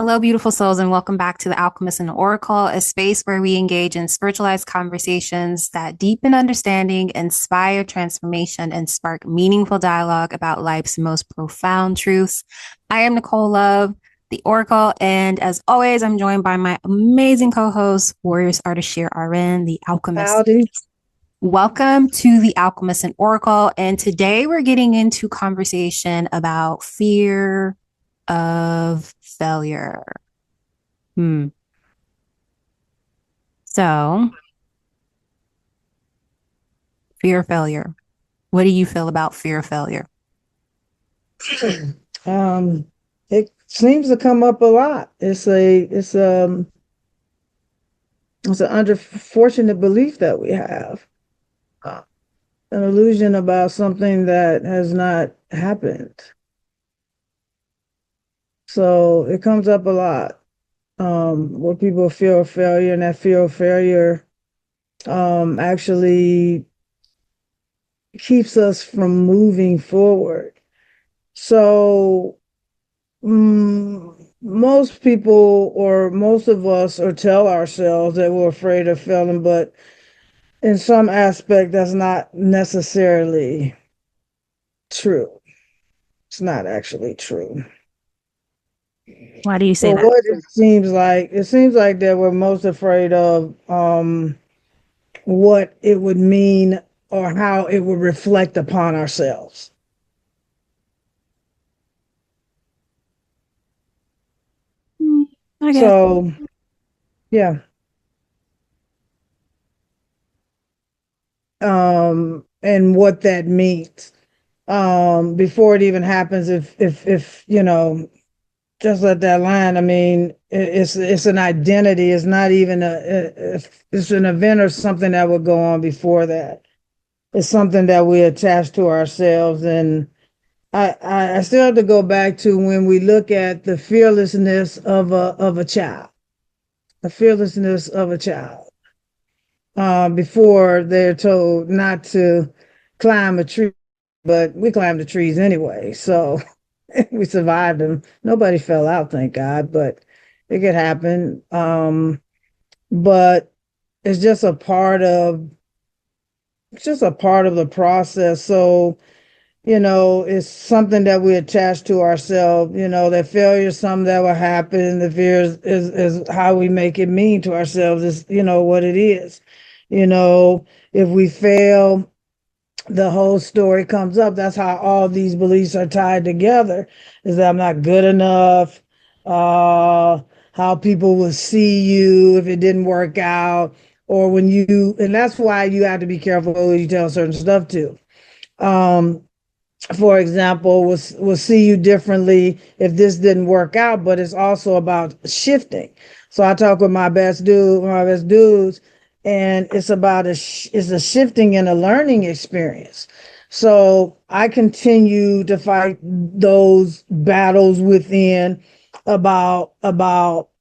Hello, beautiful souls, and welcome back to the Alchemist and the Oracle, a space where we engage in spiritualized conversations that deepen understanding, inspire transformation, and spark meaningful dialogue about life's most profound truths. I am Nicole Love, the Oracle, and as always, I'm joined by my amazing co-host, Warrioress Ardeshir RN, the Alchemist. Howdy. Welcome to the Alchemist and Oracle, and today we're getting into conversation about fear of failure. Hmm. So, fear of failure. What do you feel about fear of failure? It seems to come up a lot. It's an unfortunate belief that we have, uh, an illusion about something that has not happened. So it comes up a lot, where people fear of failure, and that fear of failure, actually keeps us from moving forward. So most people or most of us or tell ourselves that we're afraid of failing, but in some aspect, that's not necessarily true. It's not actually true. Why do you say So that? what it seems like that we're most afraid of what it would mean or how it would reflect upon ourselves. I guess. So yeah. And what that means. Before it even happens, if just let that line. I mean, it's an identity. It's not even it's an event or something that would go on before that. It's something that we attach to ourselves. And I still have to go back to when we look at the fearlessness of a child, the fearlessness of a child, before they're told not to climb a tree, but we climbed the trees anyway. So we survived them. Nobody fell out, thank God, but it could happen. But it's just a part of the process. So, it's something that we attach to ourselves, that failure is something that will happen. The fear is how we make it mean to ourselves, is, what it is. You know, if we fail, the whole story comes up. That's how all these beliefs are tied together, is that I'm not good enough, uh, how people will see you if it didn't work out, or and that's why you have to be careful who you tell certain stuff to. Um, for example, will see you differently if this didn't work out, but it's also about shifting. So I talk with my best dudes, and it's about it's a shifting and a learning experience. So I continue to fight those battles within about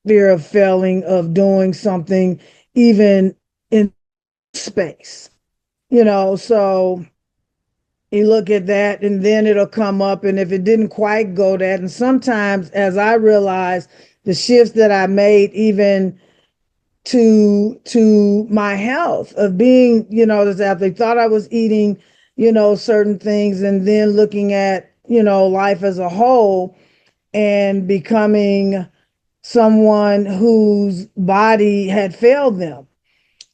fear of failing, of doing something, even in space. So you look at that and then it'll come up, and if it didn't quite go that, and sometimes as I realize the shifts that I made, even to my health of being, this athlete, thought I was eating, certain things, and then looking at, life as a whole, and becoming someone whose body had failed them.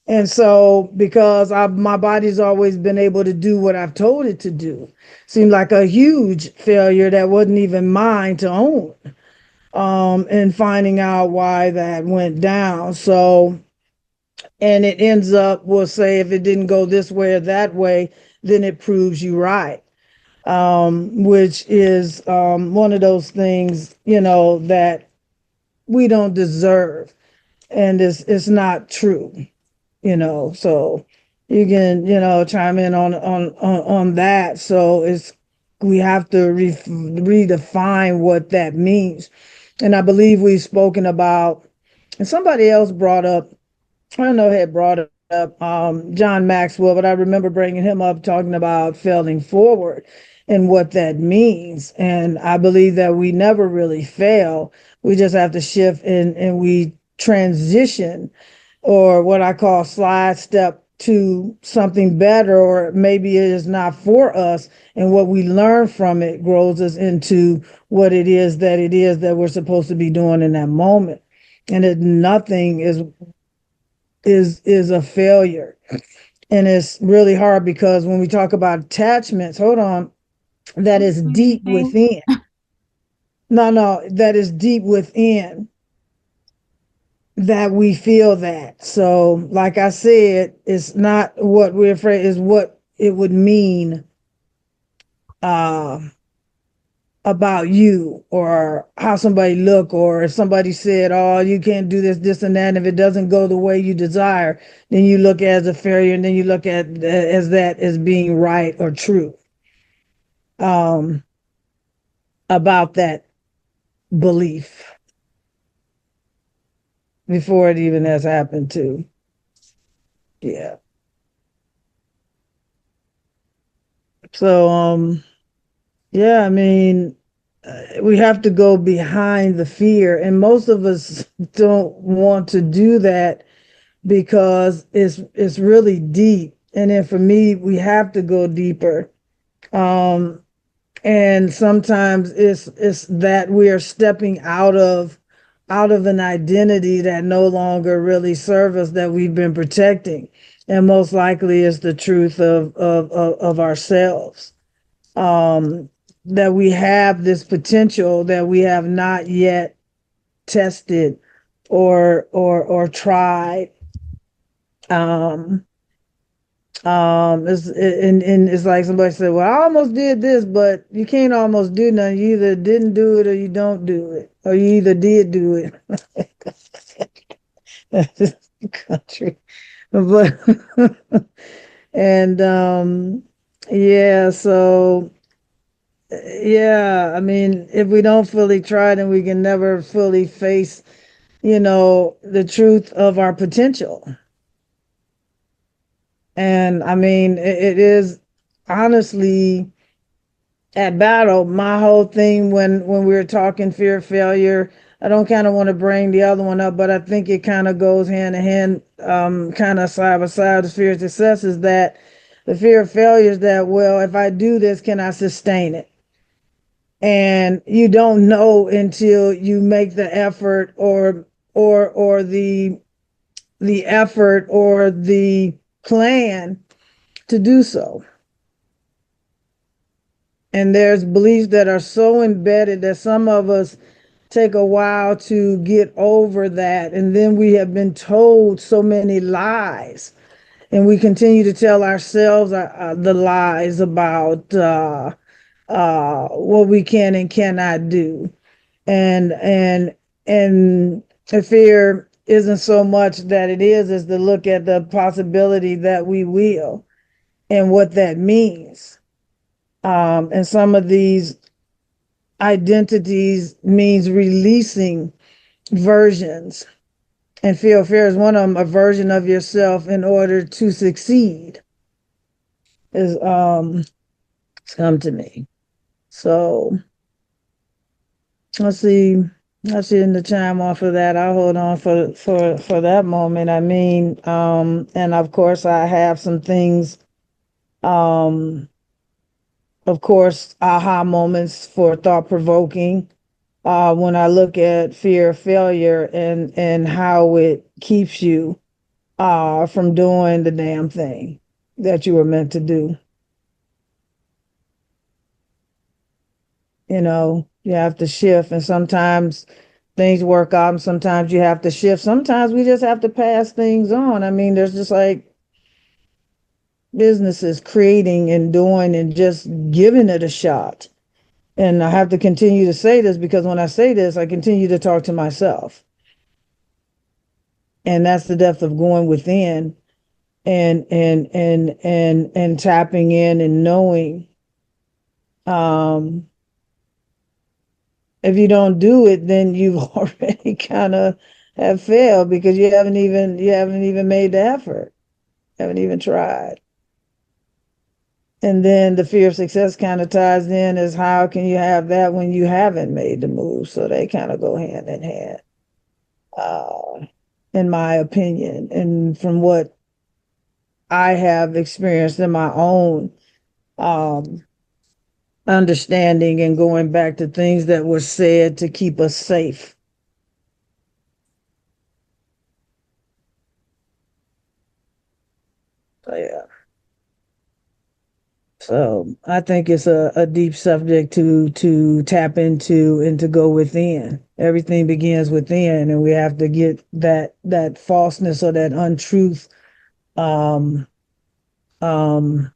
And so, because my body's always been able to do what I've told it to do, seemed like a huge failure that wasn't even mine to own. And finding out why that went down. So, and it ends up, we'll say, if it didn't go this way or that way, then it proves you right. Which is one of those things, that we don't deserve, and it's not true. So you can, chime in on that. So we have to redefine what that means. And I believe we've spoken about, and somebody else brought up, I don't know, had brought up up John Maxwell, but I remember bringing him up talking about failing forward and what that means. And I believe that we never really fail. We just have to shift and we transition, or what I call slide step, to something better, or maybe it is not for us. And what we learn from it grows us into what it is that we're supposed to be doing in that moment. And that nothing is a failure. And it's really hard because when we talk about attachments, hold on, that is deep within. No, that is deep within that we feel that. So, like I said, it's not what we're afraid, is what it would mean uh, about you, or how somebody look, or if somebody said, "Oh, you can't do this, and that." And if it doesn't go the way you desire, then you look at it as a failure, and then you look at as that as being right or true um, about that belief before it even has happened to. Yeah. So yeah, I mean, we have to go behind the fear, and most of us don't want to do that because it's really deep. And then for me, we have to go deeper. Um, and sometimes it's that we are stepping out of an identity that no longer really serves us, that we've been protecting, and most likely is the truth of ourselves. Um, that we have this potential that we have not yet tested or tried. Um, and it's like somebody said, "Well, I almost did this," but you can't almost do nothing. You either didn't do it or you don't do it, or you either did do it. That's the country, but and yeah, so yeah, I mean, if we don't fully try, then we can never fully face, the truth of our potential. And I mean, it is honestly at battle. My whole thing when we were talking fear of failure, I don't kind of want to bring the other one up, but I think it kind of goes hand in hand, kind of side by side. The fear of success is that the fear of failure is that, well, if I do this, can I sustain it? And you don't know until you make the effort, or the effort or the plan to do so. And there's beliefs that are so embedded that some of us take a while to get over that. And then we have been told so many lies, and we continue to tell ourselves the lies about what we can and cannot do. And and and the fear isn't so much that it is to look at the possibility that we will, and what that means. And some of these identities means releasing versions, and fear is one of them. A version of yourself in order to succeed is it's come to me. So let's see. I see in the chime off of that. I'll hold on for that moment. I mean, and of course I have some things, um, of course, aha moments for thought provoking. When I look at fear of failure and how it keeps you from doing the damn thing that you were meant to do. You have to shift, and sometimes things work out, and sometimes you have to shift. Sometimes we just have to pass things on. I mean, there's just like businesses creating and doing and just giving it a shot. And I have to continue to say this because when I say this, I continue to talk to myself. And that's the depth of going within and tapping in and knowing. Um, if you don't do it, then you've already kind of have failed because you haven't even made the effort. Haven't even tried. And then the fear of success kind of ties in as how can you have that when you haven't made the move? So they kind of go hand in hand, uh, in my opinion, and from what I have experienced in my own um, understanding and going back to things that were said to keep us safe. So, yeah. So I think it's a deep subject to tap into and to go within. Everything begins within, and we have to get that falseness or that untruth um, um,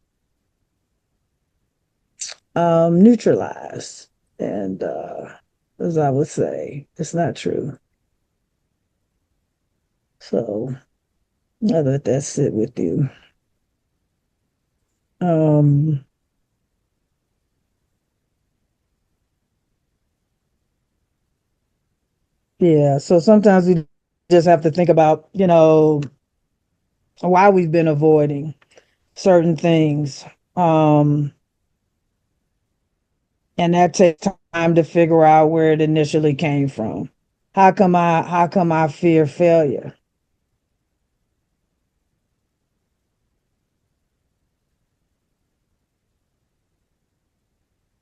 neutralized. And as I would say, it's not true. So I let that sit with you. Um, yeah. So sometimes we just have to think about, why we've been avoiding certain things. Um, and that takes time to figure out where it initially came from. How come I fear failure?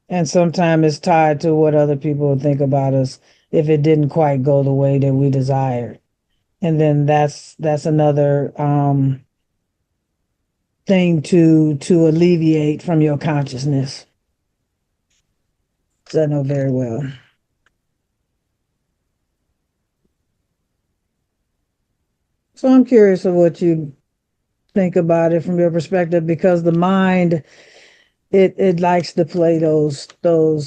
And sometimes it's tied to what other people think about us if it didn't quite go the way that we desired. And then that's another thing to alleviate from your consciousness. So I know very well. So I'm curious of what you think about it from your perspective, because the mind, it likes to play those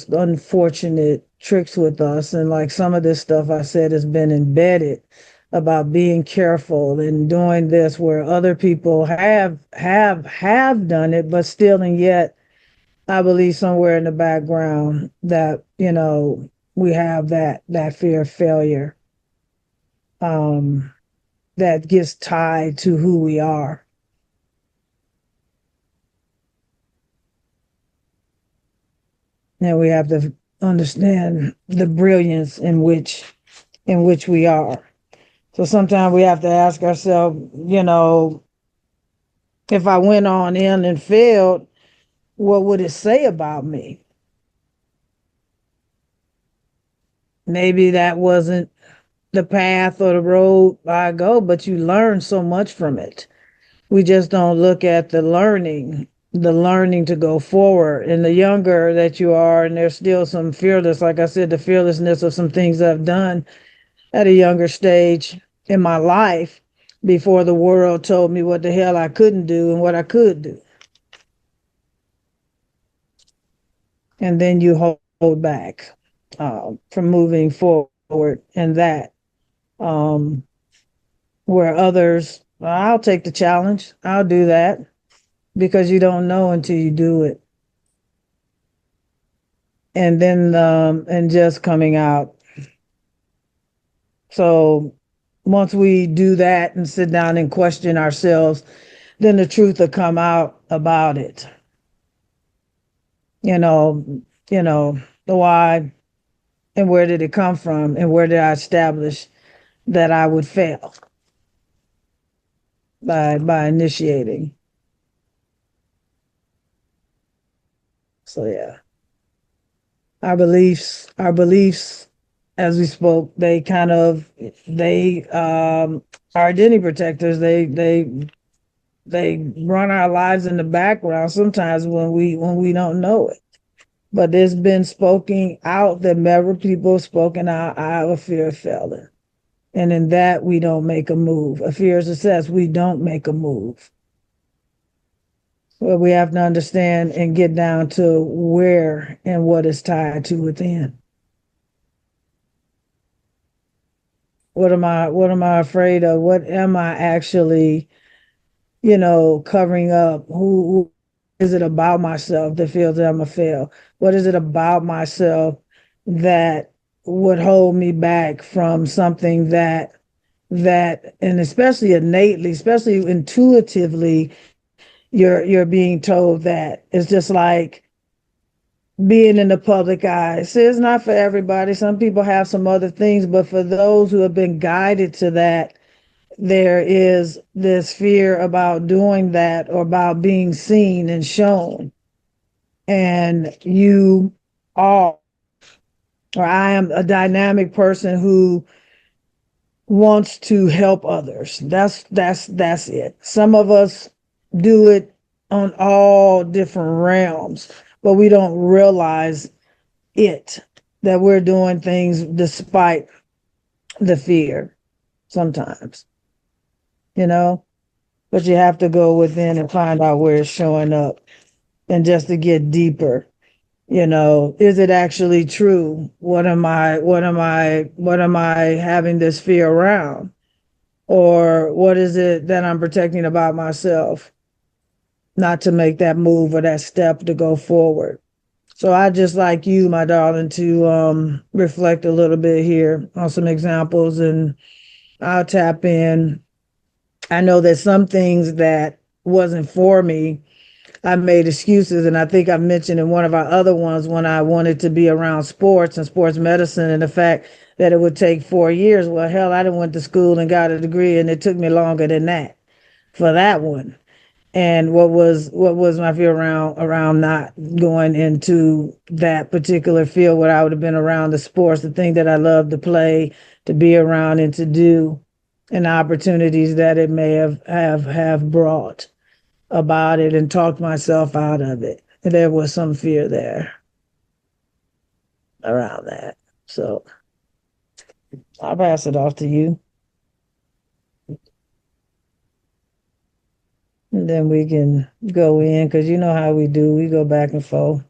unfortunate tricks with us, and like some of this stuff I said has been embedded about being careful and doing this where other people have done it, but still, and yet I believe somewhere in the background that we have that fear of failure, um that gets tied to who we are. And we have to understand the brilliance in which we are. So sometimes we have to ask ourselves, if I went on in and failed, what would it say about me? Maybe that wasn't the path or the road I go, but you learn so much from it. We just don't look at the learning to go forward. And the younger that you are, and there's still some fearless, like I said, the fearlessness of some things I've done at a younger stage in my life before the world told me what the hell I couldn't do and what I could do. And then you hold back from moving forward, and that um, where others, "Well, I'll take the challenge, I'll do that," because you don't know until you do it. And then and just coming out. So once we do that and sit down and question ourselves, then the truth will come out about it. You know, the why and where did it come from and where did I establish that I would fail by initiating. So yeah, our beliefs, as we spoke, they are identity protectors. They run our lives in the background sometimes when we don't know it. But there's been spoken out that several people spoken out. I have a fear of failure. And in that, we don't make a move. A fear of success, we don't make a move. Well, we have to understand and get down to where and what is tied to within. What am I afraid of? What am I actually, covering up? Who is it about myself that feels that I'm a fail? What is it about myself that would hold me back from something that that, and especially innately, especially intuitively, you're being told that. It's just like being in the public eye. So it's not for everybody. Some people have some other things, but for those who have been guided to that, there is this fear about doing that or about being seen and shown. And you are, or I am a dynamic person who wants to help others. That's it. Some of us do it on all different realms, but we don't realize it, that we're doing things despite the fear sometimes, you know? But you have to go within and find out where it's showing up, and just to get deeper, is it actually true? What am I having this fear around? Or what is it that I'm protecting about myself not to make that move or that step to go forward? So I just like you, my darling, to reflect a little bit here on some examples, and I'll tap in. I know that some things that wasn't for me, I made excuses, and I think I mentioned in one of our other ones when I wanted to be around sports and sports medicine, and the fact that it would take 4 years. Well, hell, I didn't went to school and got a degree, and it took me longer than that for that one. And what was my fear around not going into that particular field where I would have been around the sports, the thing that I love to play, to be around and to do, and opportunities that it may have brought about it, and talked myself out of it. There was some fear there around that. So I'll pass it off to you. And then we can go in, because you know how we do. We go back and forth.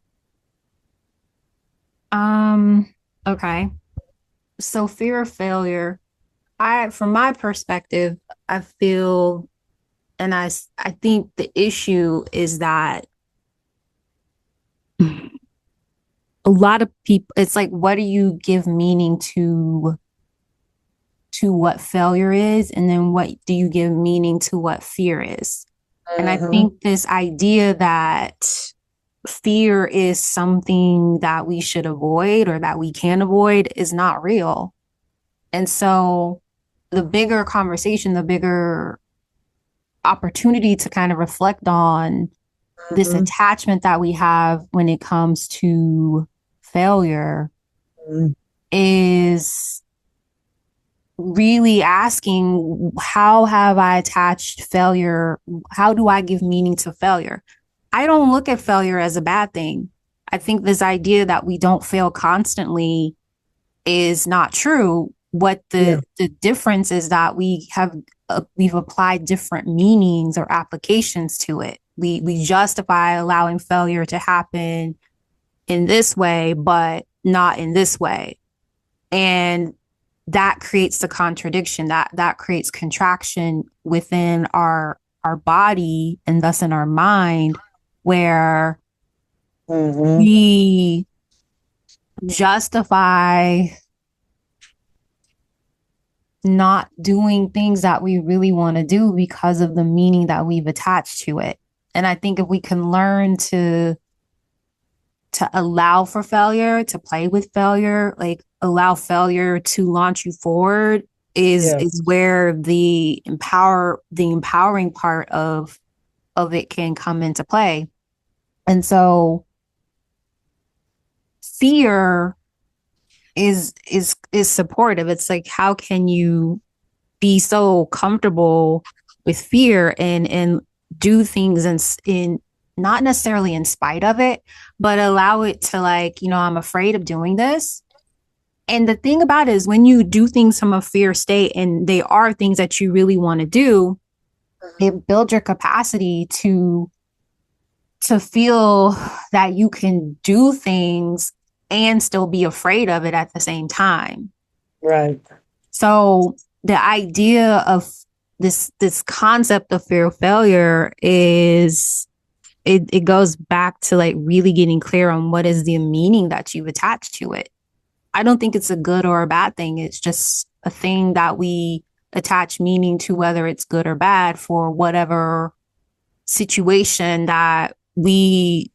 Um, okay. So fear of failure, from my perspective, I feel, and I think the issue is that a lot of people, it's like, what do you give meaning to what failure is, and then what do you give meaning to what fear is? And I Mm-hmm. think this idea that fear is something that we should avoid or that we can avoid is not real. And so the bigger conversation, the bigger opportunity to kind of reflect on this Mm-hmm. attachment that we have when it comes to failure is really asking, how have I attached failure? How do I give meaning to failure? I don't look at failure as a bad thing. I think this idea that we don't fail constantly is not true. What Yeah. the difference is that we've applied different meanings or applications to it. We justify allowing failure to happen in this way, but not in this way. And that creates the contradiction, that creates contraction within our body and thus in our mind, where Mm-hmm. we justify not doing things that we really want to do because of the meaning that we've attached to it. And I think if we can learn to allow for failure, to play with failure, like allow failure to launch you forward, Yeah. is where the empowering part of it can come into play. And so fear is supportive. It's like, how can you be so comfortable with fear and do things in not necessarily in spite of it, but allow it to, like, I'm afraid of doing this. And the thing about it is, when you do things from a fear state and they are things that you really want to do, it builds your capacity to feel that you can do things and still be afraid of it at the same time. Right. So the idea of this concept of fear of failure is, it goes back to like really getting clear on what is the meaning that you've attached to it. I don't think it's a good or a bad thing. It's just a thing that we attach meaning to whether it's good or bad for whatever situation that we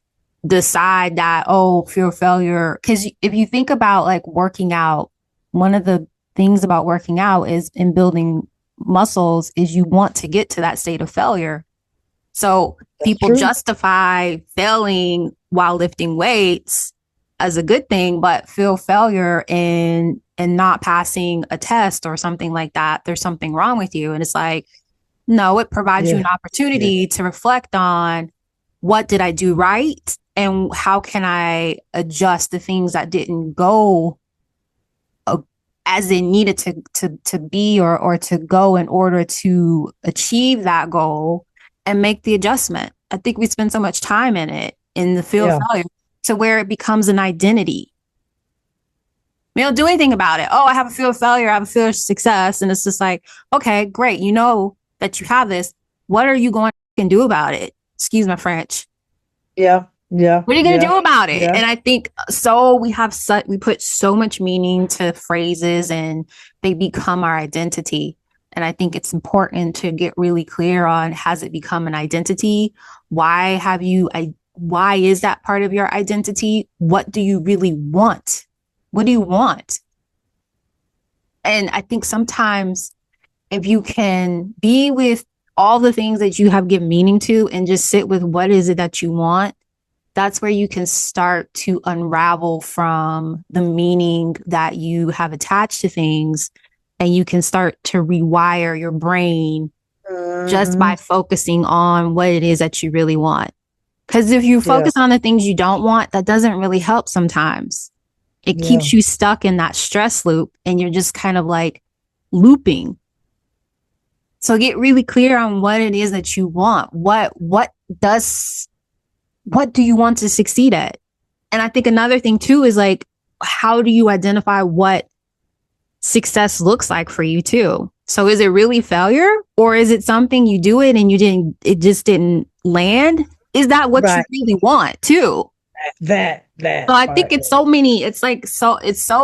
decide that, oh, fear of failure. Because if you think about like working out, one of the things about working out is in building muscles is you want to get to that state of failure. So That's people true. justify failing while lifting weights as a good thing, but feel failure in not passing a test or something like that. There's something wrong with you. And it's like, no, it provides you an Yeah. Yeah. opportunity to reflect on what did I do right and how can I adjust the things that didn't go as it needed to be or to go in order to achieve that goal and make the adjustment. I think we spend so much time in it in the field of Yeah. failure to where it becomes an identity. We don't do anything about it. Oh, I have a fear of failure. I have a fear of success. And it's just like, okay, great. You know that you have this. What are you going to do about it? Excuse my French. Yeah. Yeah. What are you going to Yeah. do about it? Yeah. And I think so we put so much meaning to phrases and they become our identity. And I think it's important to get really clear on, has it become an identity? Why is that part of your identity? What do you really want? What do you want? And I think sometimes if you can be with all the things that you have given meaning to and just sit with what is it that you want, that's where you can start to unravel from the meaning that you have attached to things. And you can start to rewire your brain just by focusing on what it is that you really want. Because if you focus on the things you don't want, that doesn't really help sometimes. It keeps you stuck in that stress loop and you're just kind of like looping. So get really clear on what it is that you want. What do you want to succeed at? And I think another thing too is like, how do you identify what success looks like for you too? So is it really failure or is it something you do it and it just didn't land? Is that what you really want too? That So I think it's so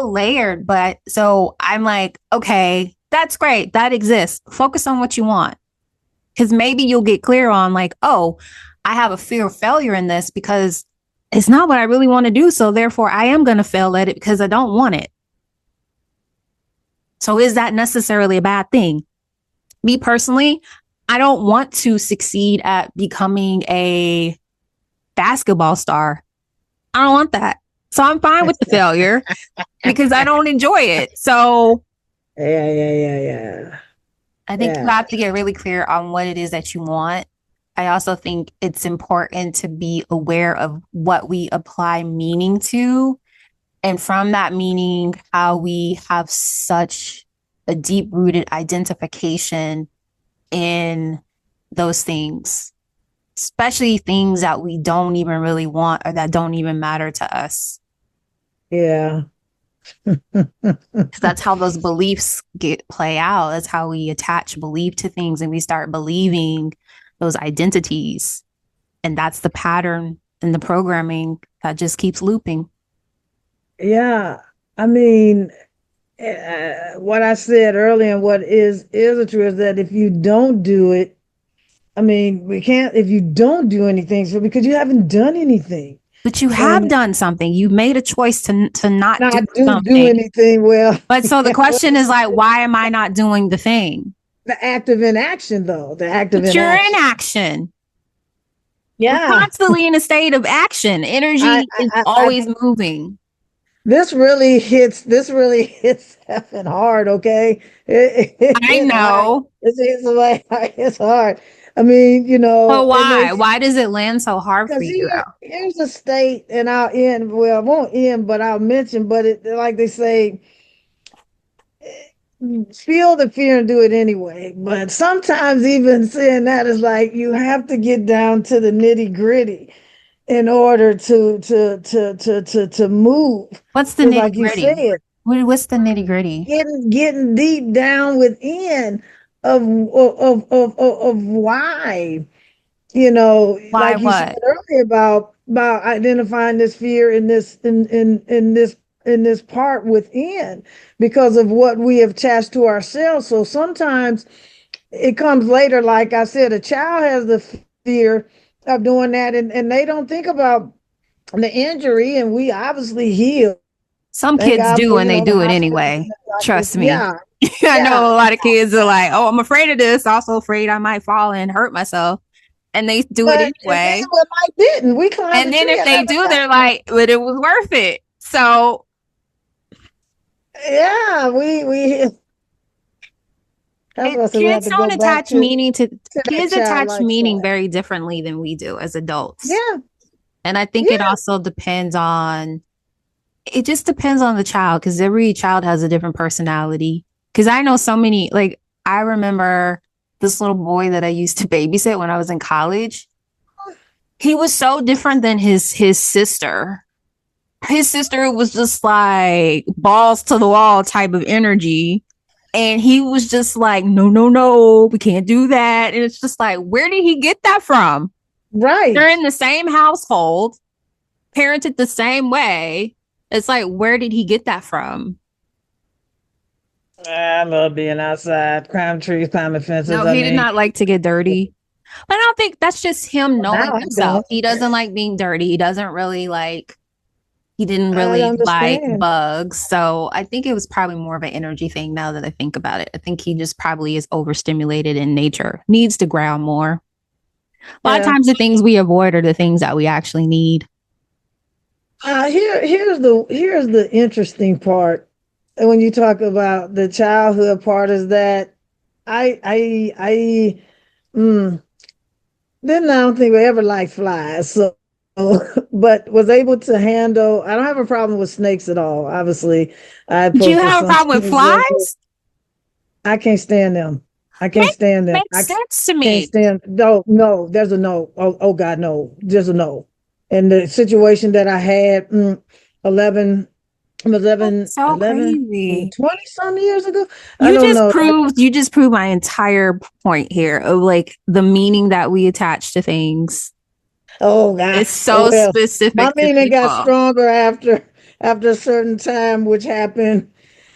layered, but so I'm like, okay, that's great. That exists. Focus on what you want. Because maybe you'll get clear on like, oh, I have a fear of failure in this because it's not what I really want to do. So therefore I am going to fail at it because I don't want it. So is that necessarily a bad thing? Me personally, I don't want to succeed at becoming a basketball star. I don't want that. So I'm fine with the failure because I don't enjoy it. So yeah. I think you have to get really clear on what it is that you want. I also think it's important to be aware of what we apply meaning to. And from that meaning, how we have such a deep rooted identification in those things, especially things that we don't even really want or that don't even matter to us. Yeah. That's how those beliefs play out. That's how we attach belief to things and we start believing those identities. And that's the pattern in the programming that just keeps looping. Yeah. I mean, what I said earlier and what is the truth is that if you don't do it, I mean, we can't, if you don't do anything, so because you haven't done anything. But you have done something. You made a choice to not do something. Anything well. But so the question is like, why am I not doing the thing? The act of inaction, though. The act of inaction. You're in action. Yeah. You're constantly in a state of action. Energy is always moving. This really hits effing hard, okay? I know. It's hard. I mean, So why? Why does it land so hard for you? Here's a state, and I'll end. Well, I won't end, but I'll mention. But it, like they say, feel the fear and do it anyway. But sometimes even saying that is like you have to get down to the nitty gritty in order to move. What's the nitty like gritty? You said, what's the nitty gritty? Getting deep down within of why, why like you what? said earlier about identifying this fear in this in this part within because of what we have attached to ourselves. So sometimes it comes later. Like I said, a child has the fear of doing that, and they don't think about the injury, and we obviously heal. Some Thank kids God do for, and they the do it hospitals anyway. and the doctors. Trust me. Yeah, I yeah. know a lot of kids are like, oh, I'm afraid of this. Also afraid I might fall and hurt myself. And they do it And then anyway. what I didn't. We climbed And the then tree if and they never do, fell. they're like, but it was worth it. So Yeah, we that's why I said we have kids to go don't back attach meaning to to that kids attach childlike meaning side. very differently than we do as adults. Yeah, And I think it yeah, also depends on it just depends on the child because every child has a different personality. Because I know so many, like, I remember this little boy that I used to babysit when I was in college. He was so different than his sister. His sister was just like balls to the wall type of energy. And he was just like, no, no, no, we can't do that. And it's just like, where did he get that from? They're in right. the same household, parented the same way. It's like, where did he get that from? I love being outside, climbing trees, climbing fences. No, I he did mean, not like to get dirty. But I don't think that's just him now knowing I himself. don't. He doesn't like being dirty. He doesn't really like, he didn't I really like understand. bugs. So I think it was probably more of an energy thing now that I think about it. I think he just probably is overstimulated in nature, needs to ground more. A lot of Yeah. times the things we avoid are the things that we actually need. Here's the interesting part. And when you talk about the childhood part, is that I didn't I don't think we ever liked flies. So, but was able to handle. I don't have a problem with snakes at all. Obviously, I Do you posted have a some problem with snakes yesterday. flies? I can't stand them. I can't Make stand them. makes sense to Can't me. stand. No, no. There's a no. Oh God, no. There's a no. And the situation that I had 11, That's 11, so 11, crazy. 20 some years ago. I don't know. You just proved my entire point here of like the meaning that we attach to things. Oh God. It's Oh so well. My specific to meaning got people. stronger after a certain time, which happened.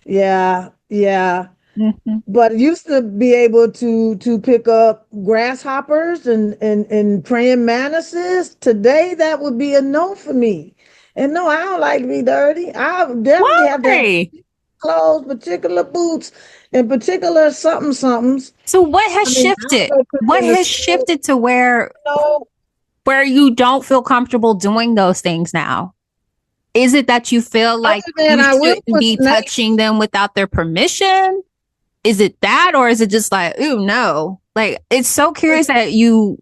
Yeah, yeah. Mhm. But used to be able to pick up grasshoppers and praying mantises. Today that would be a no for me. And no, I don't like to be dirty. I definitely have to have Why? clothes, particular boots, and particular something somethings. So what has I mean, I shifted? don't put What in the has store, shifted to no. where you don't feel comfortable doing those things now? Is it that you feel Other like than you I will shouldn't put be touching snakes. them without their permission? Is it that, or is it just like, ooh, no? Like, it's so curious that you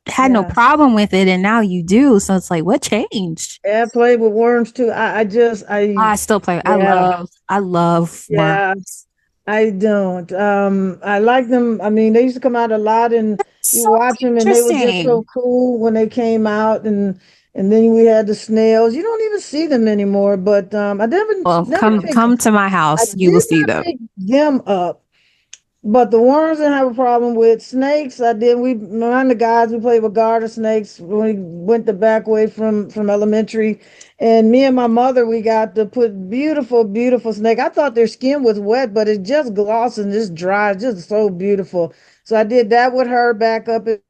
had no Yeah. problem with it and now you do. So it's like, what changed? Yeah, I played with worms too. I just Oh, I I still play. yeah, I love yeah. worms. I don't. I like them. I mean, they used to come out a lot, and It's you so watch them, and they were just so interesting. cool when they came out, and then we had the snails. You don't even see them anymore. But I Well, never picked. come to my I house. You will did see not them. pick them up. But the worms didn't have a problem with snakes. I did. We around the guys we played with garter snakes when we went the back way from elementary, and me and my mother we got to put beautiful, beautiful snake. I thought their skin was wet, but it's just gloss and just dry, just so beautiful. So I did that with her back up in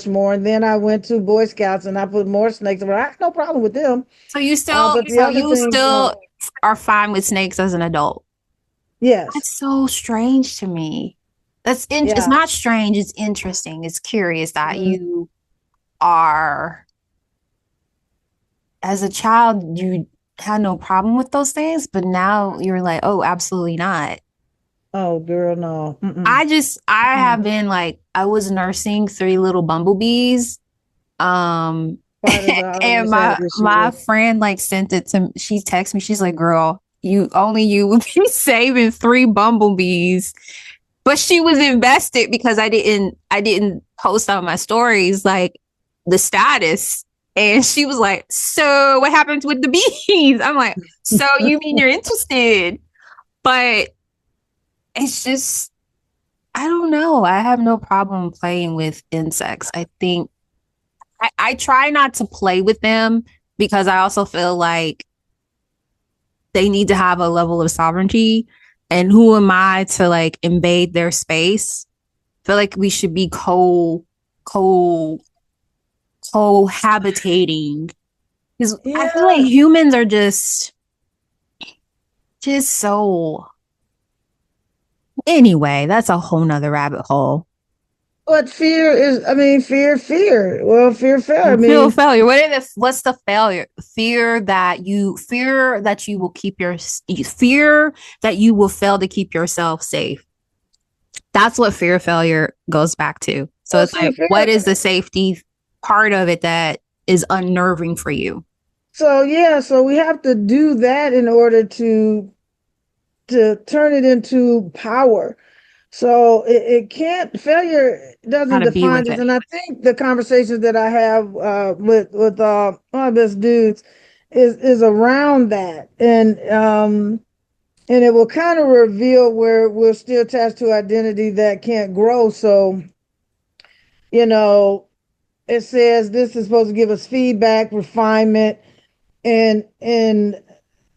more, and then I went to Boy Scouts and I put more snakes. But I have no problem with them. But the So other you things, still no. are fine with snakes as an adult. Yes, That's so strange to me. It's yeah. not strange, it's interesting. It's curious that Mhm. you are as a child you had no problem with those things, but now you're like, "Oh, absolutely not." Oh, girl, no. Mm-mm. I Mm-mm. have been like I was nursing three little bumblebees. Um Spiders I and always had my issues. friend like sent it to she texted me. She's like, "Girl, you would be saving three bumblebees." But she was invested because I didn't post on my stories like the status. And she was like, "So what happens with the bees?" I'm like, "So you mean you're interested?" But it's just I don't know. I have no problem playing with insects. I think I try not to play with them because I also feel like they need to have a level of sovereignty. And who am I to like invade their space? I feel like we should be co cohabitating, because I feel like Yeah. humans are just so, anyway, that's a whole nother rabbit hole. But fear is, I mean, fear. Well, fear. I Feel mean, failure. What's the failure? Fear that you will keep your fear that you will fail to keep yourself safe. That's what fear of failure goes back to. So well, it's see, like, what is the safety part of it that is unnerving for you? so yeah, so we have to do that in order to turn it into power. So it can't, failure How doesn't to be define with this. it. And I think the conversations that I have with my best dudes is around that. And it will kind of reveal where we're still attached to identity that can't grow. So, you know, it says this is supposed to give us feedback, refinement, and and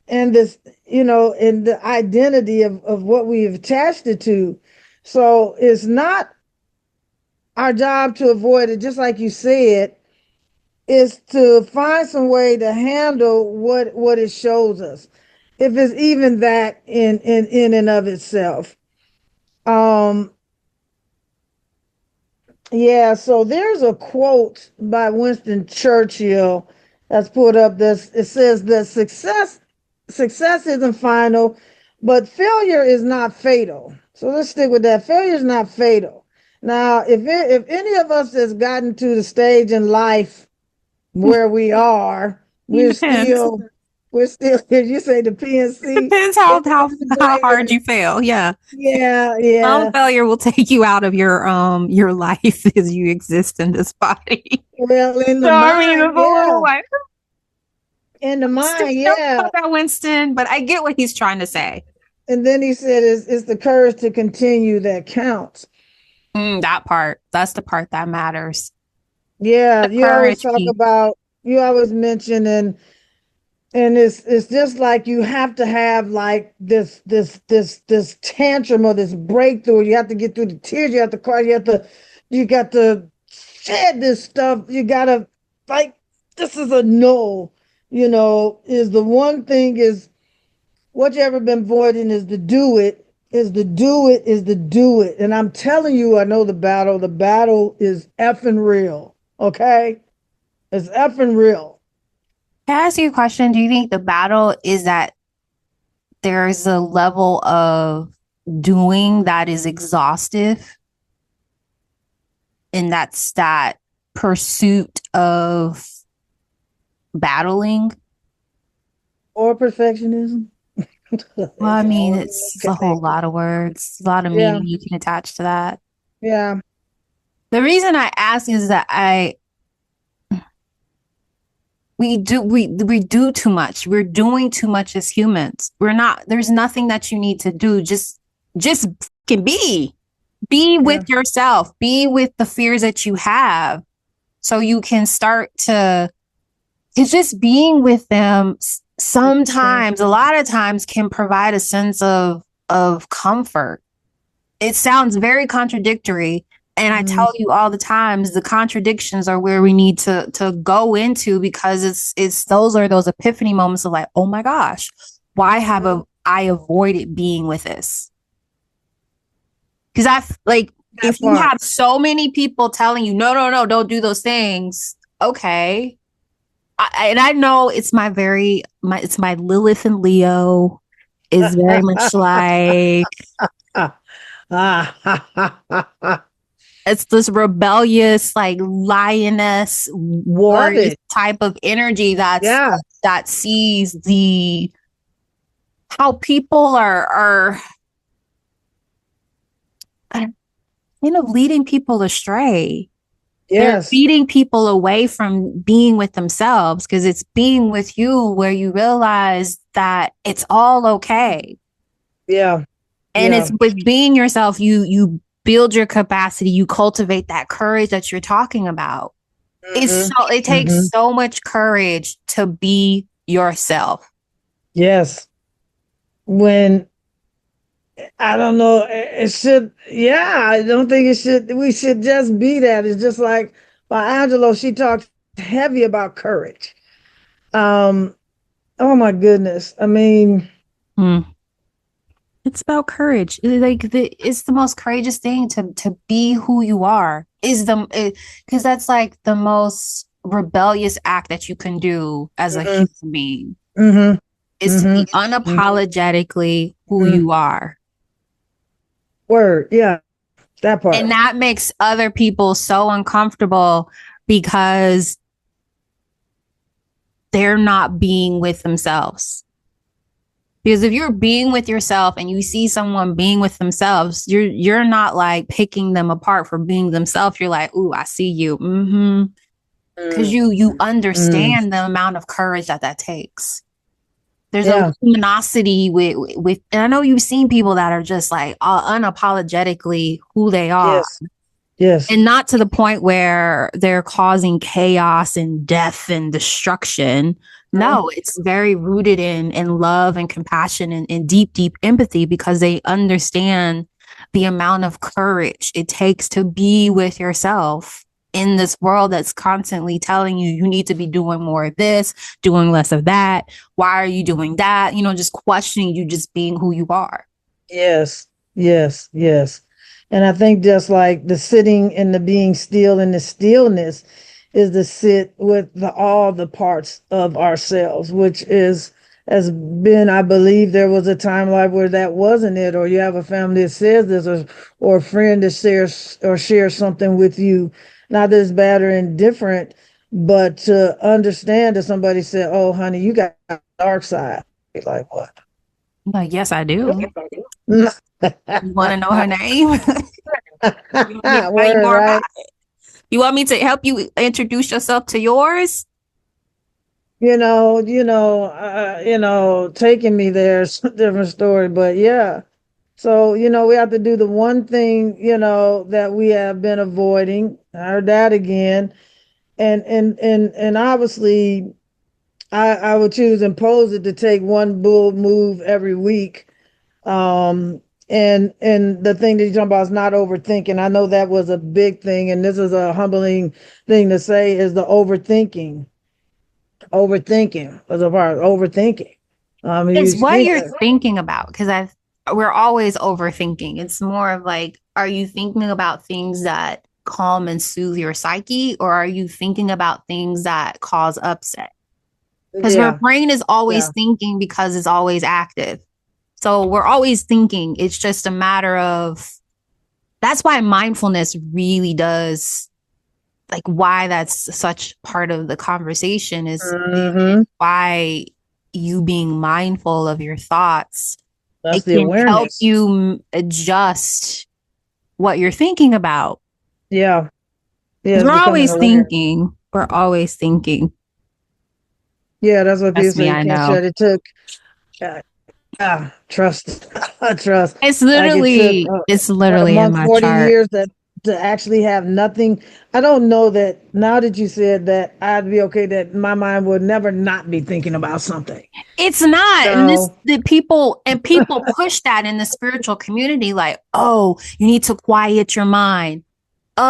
and this, and the identity of what we've attached it to. So it's not our job to avoid it, just like you said, is to find some way to handle what it shows us, if it's even that in and of itself. Um, yeah, so there's a quote by Winston Churchill that's put up this. It says that success isn't final, but failure is not fatal. So let's stick with that. Failure is not fatal. Now, if any of us has gotten to the stage in life where we are, Depends. we're still, if you say the PNC, Depends it's how hard disintegrated. you fail. Yeah. Yeah, Some yeah. failure will take you out of your life as you exist in this body. Well, in the So I mean, mind, it's a little yeah. like, In the still mind, don't know yeah. about Winston, but I get what he's trying to say. And then he said, it's the courage to continue that counts. That part, that's the part that matters. Yeah, The you always courage talk piece. about, you always mention, and it's just like you have to have like this tantrum or this breakthrough. You have to get through the tears. You have to cry. You got to shed this stuff. You got to, like, this is a no. Is the one thing is what you ever been avoiding is to do it. And I'm telling you, I know the battle. The battle is effing real. Okay, it's effing real. Can I ask you a question? Do you think the battle is that there's a level of doing that is exhaustive, and that's that pursuit of battling? Or perfectionism. Well, I It's mean, all it's a whole connected. lot of words, a lot of Yeah, meaning you can attach to that. yeah. The reason I ask is that I we do too much. We're doing too much as humans. We're not, there's nothing that you need to do. Just can be with Yeah. yourself, be with the fears that you have, so you can start to, because just being with them sometimes, a lot of times, can provide a sense of comfort. It sounds very contradictory, and I Mm, tell you all the times the contradictions are where we need to go into, because it's those epiphany moments of like, oh my gosh, why I avoided being with this? Because I like, that if you part. have so many people telling you no, don't do those things, okay. And I know it's it's my Lilith and Leo is very much like, it's this rebellious, like lioness, Love warrior it. type of energy Yeah. that sees the how people are kind of leading people astray. They're Yes. leading people away from being with themselves, because it's being with you where you realize that it's all okay. Yeah. And Yeah. it's with being yourself, you build your capacity, you cultivate that courage that you're talking about. Hmm. It takes Hmm. so much courage to be yourself. Yes. when I don't know, it should, yeah, I don't think it should, we should just be that. It's just like by Angelo, she talked heavy about courage. Um, oh my goodness. I mean, Mm. It's about courage. It's the most courageous thing to be who you are. Is the because that's like the most rebellious act that you can do as a mhm, human being mhm, is to mhm, be unapologetically who mhm. you are. Word, yeah, that And part. that makes other people so uncomfortable because they're not being with themselves. Because if you're being with yourself and you see someone being with themselves, you're not like picking them apart for being themselves. You're like, ooh, I see you. Mm-hmm. Because Mm, you mm, understand the amount of courage that takes. There's a yeah, luminosity with, and I know you've seen people that are just like unapologetically who they are, yes, yes. and not to the point where they're causing chaos and death and destruction. Mhm. No, it's very rooted in love and compassion and deep empathy because they understand the amount of courage it takes to be with yourself in this world that's constantly telling you you need to be doing more of this, doing less of that. Why are you doing that? Just questioning you just being who you are. Yes, yes, yes. And I think just like the sitting and the being still and the stillness is to sit with all the parts of ourselves, which is has been, I believe there was a time like where that wasn't it, or you have a family that says this, or a friend that shares something with you, not that it's bad or indifferent, but to understand that somebody said, "Oh, honey, you got a dark side." You're like, what? Like, yes, I do. You want to know her name? You want me to tell you Word, more about right? it? You want me to help you introduce yourself to yours? Taking me there is a different story, but yeah. So, we have to do the one thing, that we have been avoiding. I heard that again. And obviously I would choose impose it to take one bull move every week. And the thing that you're talking about is not overthinking. I know that was a big thing, and this is a humbling thing to say is the overthinking. Overthinking was a part of overthinking. It's You what think you're thinking about because we're always overthinking. It's more of like, are you thinking about things that calm and soothe your psyche, or are you thinking about things that cause upset? Because her yeah, brain is always yeah. thinking because it's always active. So we're always thinking. It's just a matter of that's why mindfulness really does like why that's such part of the conversation is Hmm. why you being mindful of your thoughts, That's it the can help awareness. you adjust what you're thinking about. Yeah, yeah, Because it's we're becoming always aware. thinking. We're always thinking. Yeah, that's what people Trust me, say. You I can't know. shut it. Took trust, trust. It's Like it took literally, it's a literally in month, my 40 chart. years that to actually have nothing. I don't know that now that you said that, I'd be okay that my mind would never not be thinking about something. It's not. And this No, the people push that in the spiritual community, like, oh, you need to quiet your mind.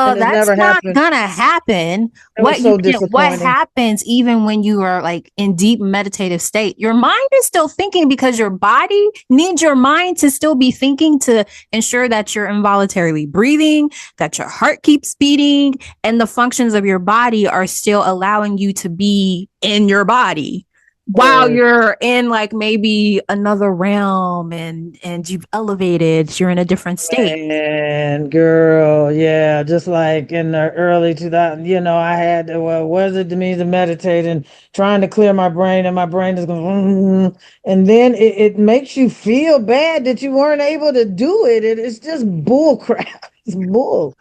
and it's That's never not happened. gonna happen. It was so What disappointing. happens even when you are like in deep meditative state? Your mind is still thinking because your body needs your mind to still be thinking to ensure that you're involuntarily breathing, that your heart keeps beating, and the functions of your body are still allowing you to be in your body while Word. you're in like maybe another realm and you've elevated, you're in a different state. Man, girl, yeah, just like in the early 2000s, I had to, well, what does it mean to meditate and trying to clear my brain, and my brain is going, and then it makes you feel bad that you weren't able to do it. It's just bull crap. It's bull.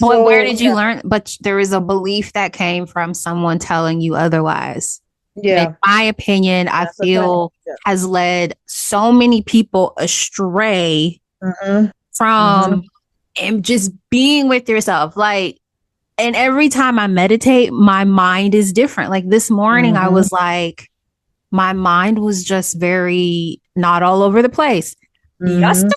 Boy, where So did you learn? But there is a belief that came from someone telling you otherwise. And in yeah, my opinion, I that's the thing. feel Yeah. has led so many people astray Mm-hmm. Mm-hmm. from and just being with yourself. Like, and every time I meditate, my mind is different. Like this morning, I Mm-hmm. was like, my mind was just very not all over the place. Yes. Mm-hmm.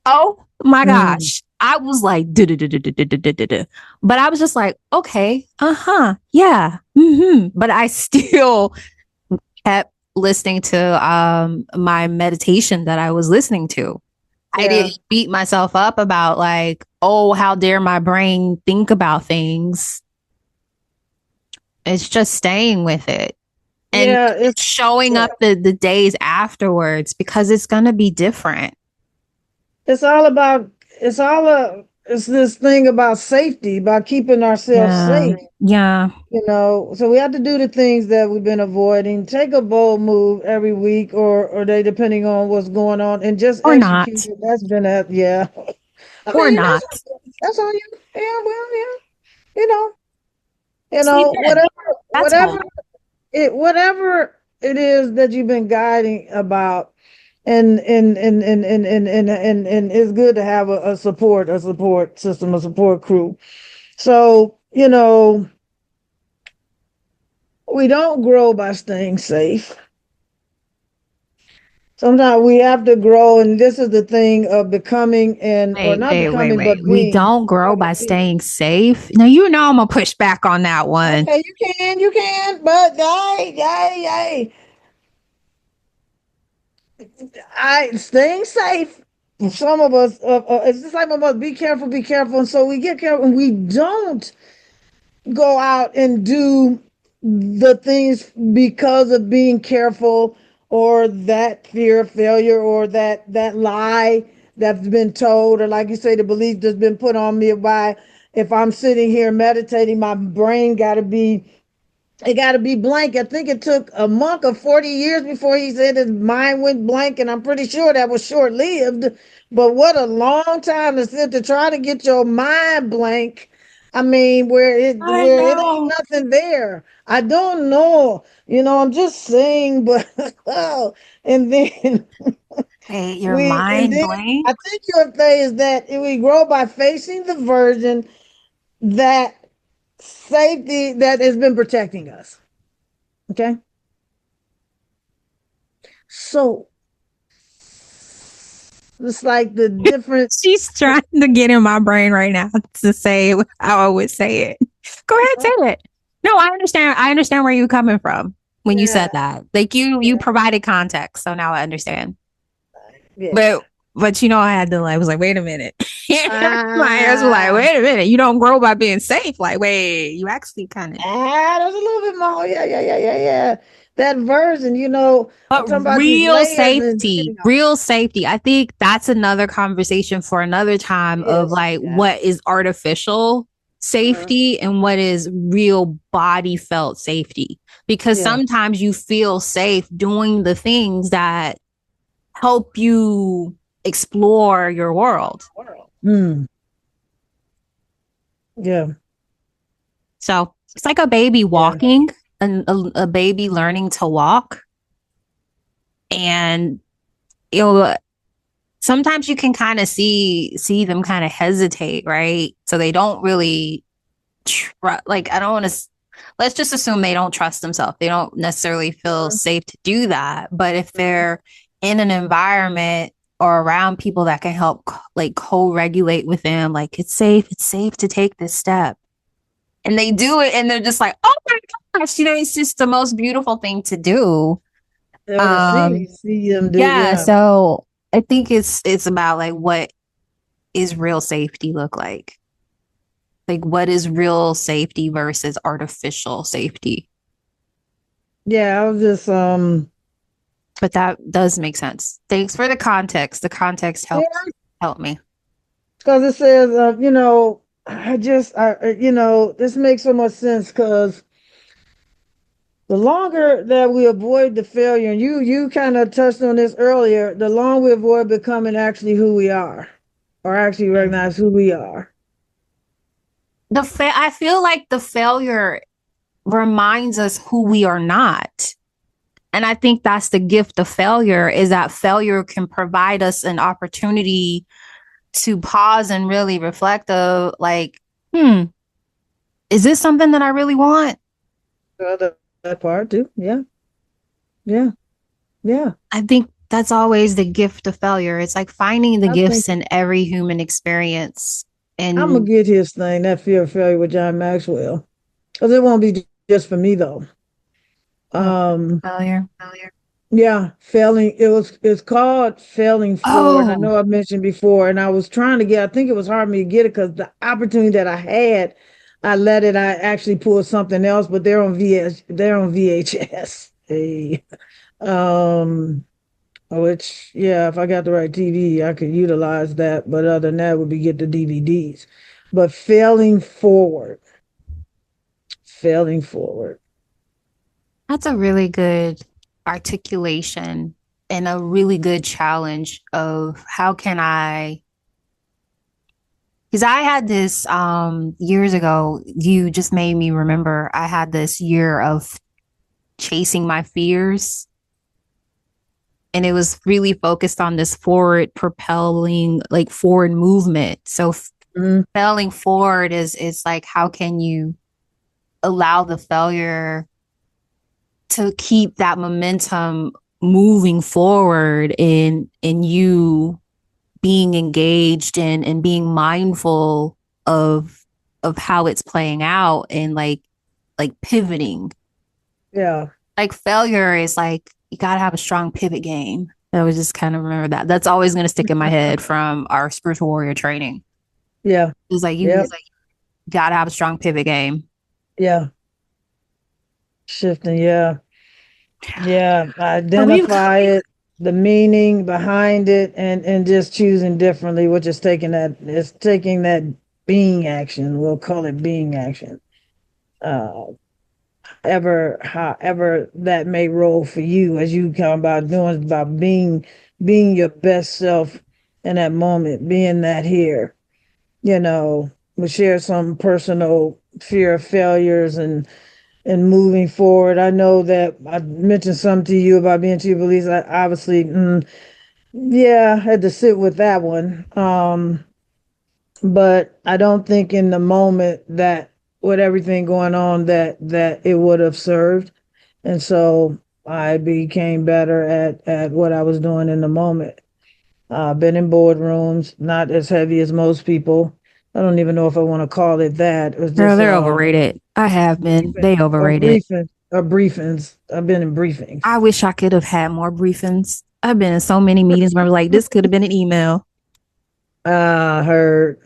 Oh my Mm. gosh. I was like, "Duh-duh-duh-duh-duh-duh-duh-duh." But I was just like, okay, yeah. But I still kept listening to my meditation that I was listening to. I Yeah. didn't beat myself up about like, oh, how dare my brain think about things. It's just staying with it and Yeah. showing Yeah. up the days afterwards because it's going to be different. It's all about, it's this thing about safety, about keeping ourselves Yeah. safe, Yeah. so we have to do the things that we've been avoiding, take a bold move every week or they, depending on what's going on, and just Or execute not. it. That's been a, yeah. I Or mean, not. that's on you. Yeah, well, yeah. You know, Sleep in. whatever, That's whatever all. whatever it is that you've been guiding about, and it's good to have a support system, a support crew. So, we don't grow by staying safe. Sometimes we have to grow, and this is the thing of becoming, and or Wait, not wait, wait, becoming, wait. but We being. don't grow by staying safe. Now, you know I'm going to push back on that one. Okay, you can, but I staying safe. Some of us, it's just like some of us, be careful, and so we get careful, and we don't go out and do the things because of being careful, or that fear of failure, or that lie that's been told, or like you say, the belief that's been put on me by, if I'm sitting here meditating, my brain got to be, it got to be blank. I think it took a monk of 40 years before he said his mind went blank, and I'm pretty sure that was short lived. But what a long time to sit to try to get your mind blank. I mean, I where it ain't know. nothing there. I don't know. I'm just saying, but oh, and then Wait, your we and mind then blank? I think your thing is that we grow by facing the version that safety that has been protecting us. Okay. So it's like the different. She's trying to get in my brain right now to say how I would say it. Go ahead, say it. No, I understand. I understand where you're coming from when you Yeah, said that. Like you yeah, provided context, so now I understand. yeah. But I had to like was like, wait a minute. My ears were like, Ah, wait a minute. You don't grow by being safe. Like, wait, you actually kind of. there's a little bit more. Yeah. That version, I'm But talking about these layers and real safety. I think that's another conversation for another time of yes, like yeah. what is artificial safety and what is real body felt safety. Because Yeah. sometimes you feel safe doing the things that help you explore your world. Mm, yeah. So it's like a baby Yeah. walking, and a baby learning to walk. And it'll sometimes you can kind of see them kind of hesitate, right? So they don't really like I don't want to let's just assume they don't trust themselves. They don't necessarily feel safe to do that. But if they're in an environment or around people that can help like co-regulate with them, like it's safe to take this step. And they do it and they're just like, "Oh my gosh, it's just the most beautiful thing to do." Or to Um see them do, yeah, yeah. so I think it's about like what is real safety look like? Like what is real safety versus artificial safety? Yeah, I was just But that does make sense. Thanks for the context. The context yeah, helped me. because it says this makes so much sense, because the longer that we avoid the failure, and you kind of touched on this earlier, the longer we avoid becoming actually who we are, or actually recognize who we are. I feel like the failure reminds us who we are not. And I think that's the gift of failure is that failure can provide us an opportunity to pause and really reflect of like, is this something that I really want? That part too. Yeah. Yeah. Yeah. I think that's always the gift of failure. It's like finding the I think gifts in every human experience. I'm gonna And get his thing, that fear of failure with John Maxwell. Because it won't be just for me though. oh, Um, failure. yeah, failing. It's called failing forward. I Oh, know I mentioned before, and I was trying to get. I think it was hard for me to get it because the opportunity that I had, I let it. I actually pulled something else, but they're on VS. They're on VHS. Hey, um, which yeah, if I got the right TV, I could utilize that. But other than that, would be get the DVDs. But failing forward. that's a really good articulation and a really good challenge of how can I, because I had this years ago, you just made me remember I had this year of chasing my fears, and it was really focused on this forward propelling, like forward movement. So Mm, failing forward is like how can you allow the failure to keep that momentum moving forward in you being engaged and being mindful of how it's playing out and like pivoting. yeah, Like failure is like you got to have a strong pivot game. I was just kind of remember that. That's always going to stick in my head from our spiritual warrior training. yeah, It's like yeah, you got to have a strong pivot game. yeah. Shifting, yeah. Yeah, So we've identify it, the meaning behind it, and just choosing differently, which is taking that being action. We'll call it being action. Uh, however that may roll for you, as you come about doing about being your best self in that moment, being that here. You know, we share some personal fear of failures and moving forward. I know that I mentioned something to you about being too police. I obviously, yeah, I had to sit with that one. But I don't think in the moment that with everything going on that it would have served. And so I became better at what I was doing in the moment. Been in boardrooms, not as heavy as most people. I don't even know if I want to call it that. It was Girl, just they're overrated. I have been. briefing, They overrated. briefings. I've been in briefings. I wish I could have had more briefings. I've been in so many meetings where I'm like, this could have been an email. Heard.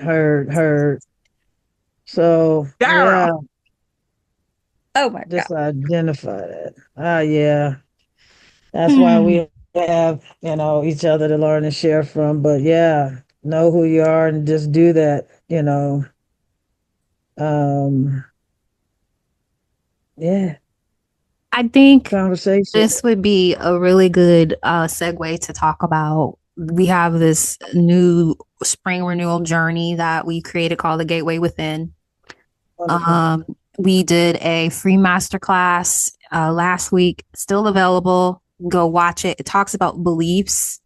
So Girl. yeah, Oh my God. just identify that. Yeah. That's why Hmm. we have, each other to learn and share from. But yeah, know who you are and just do that. Um, yeah, I think conversation. this would be a really good segue to talk about. We have this new spring renewal journey that we created called the Gateway Within. Wonderful. Um, we did a free masterclass last week, still available. Go watch it. It talks about beliefs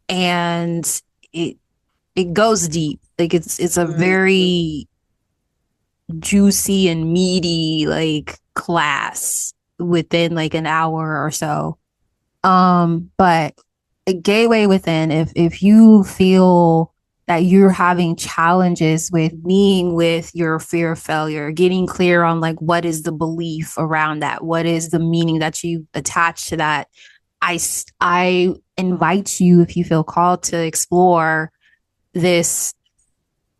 and it it goes deep. Like it's a Mm, very juicy and meaty like class within like an hour or so. But a gateway within, if you feel that you're having challenges with being with your fear of failure, getting clear on like what is the belief around that, what is the meaning that you attach to that, I invite you if you feel called to explore this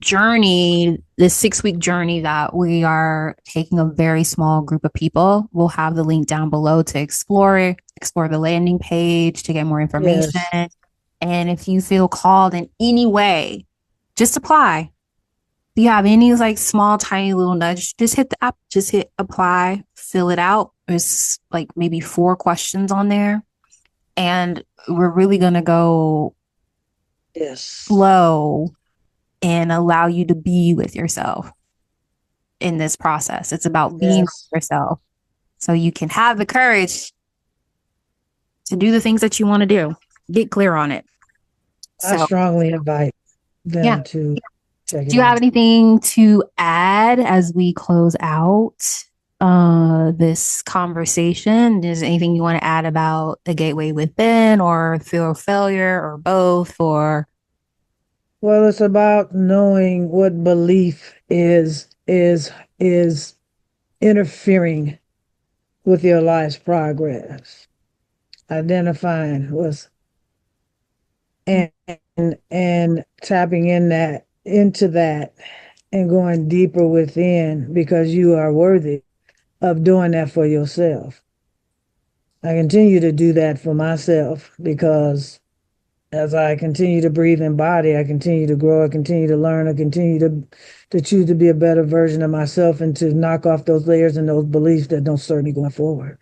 journey, this 6 week journey that we are taking a very small group of people. We'll have the link down below to explore it, explore the landing page to get more information. yes. And if you feel called in any way, just apply. If you have any like small, tiny little nudge, just hit the app, just hit apply, fill it out. There's like maybe 4 questions on there. And we're really going to go Yes. slow and allow you to be with yourself in this process. It's about being with Yes. yourself so you can have the courage to do the things that you want to do. Get clear on it. I So, strongly invite yeah. them to check Do it you have out. anything to add as we close out? this conversation. Is there anything you want to add about the gateway within or fear of failure or both or Well, it's about knowing what belief is interfering with your life's progress. Identifying what's and and tapping into that and going deeper within because you are worthy of doing that for yourself. I continue to do that for myself because as I continue to breathe and body, I continue to grow, I continue to learn, I continue to choose to be a better version of myself and to knock off those layers and those beliefs that don't serve me going forward.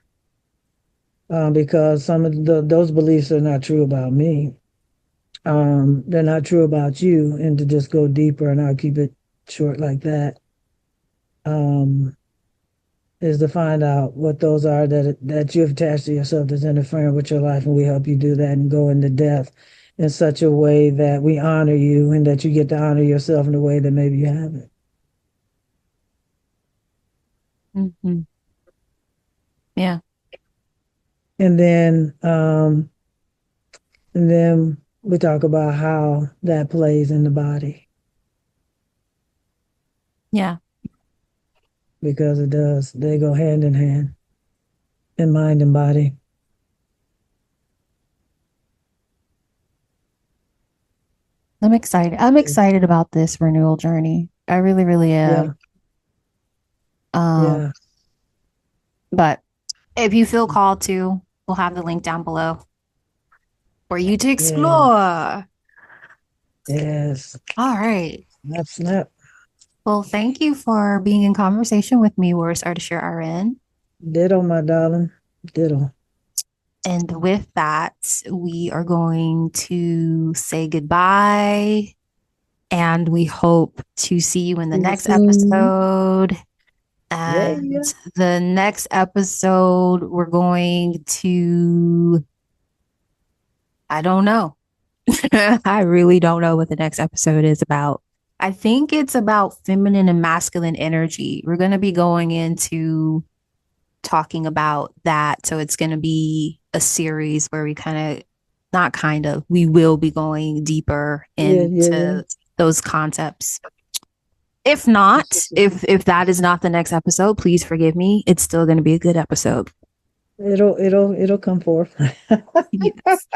Because some of those beliefs are not true about me. They're not true about you, and to just go deeper, and I'll keep it short like that. Um, is to find out what those are that you've attached to yourself that's interfering with your life, and we help you do that and go into depth in such a way that we honor you and that you get to honor yourself in a way that maybe you haven't. mm-hmm. Yeah. And then and then we talk about how that plays in the body. Yeah. Because it does. They go hand in hand in mind and body. I'm excited. I'm excited about this renewal journey. I really, really Yeah. am. Um, Yeah. but if you feel called to, we'll have the link down below for you to Yeah. explore. Yes. All right. Snap, snap. Well, thank you for being in conversation with me, Warrioress Ardeshir RN. Ditto, my darling. Ditto. And with that, we are going to say goodbye. And we hope to see you in the next episode. Yeah, And yeah. the next episode, we're going to, I don't know. I really don't know what the next episode is about. I think it's about feminine and masculine energy. We're going to be going into talking about that. So it's going to be a series where we we will be going deeper Yeah, yeah, yeah. into those concepts. If not, if that is not the next episode, please forgive me. It's still going to be a good episode. It'll come forth. Yes.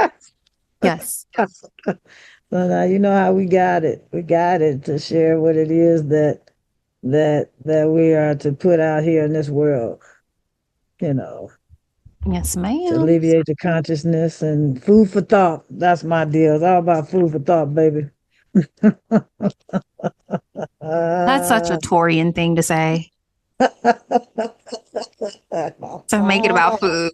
Yes. So now you know how we got it. We got it to share what it is that we are to put out here in this world, you know, Yes, to ma'am. alleviate the consciousness and food for thought. That's my deal. It's all about food for thought, baby. That's such a Torian thing to say. To make it about food.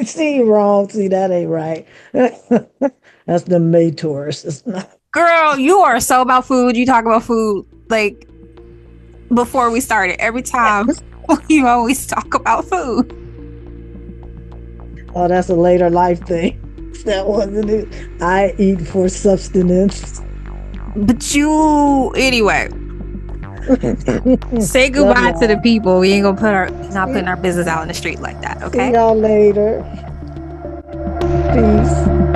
See, wrong. See, that ain't right. That's the May Taurus. It's not. Girl, you are so about food. You talk about food like before we started. Every time you always talk about food. Oh, that's a later life thing. That wasn't it. I eat for subsistence. But you, anyway, say goodbye to the people. We ain't gonna not putting our business out in the street like that. Okay. See y'all later. Peace.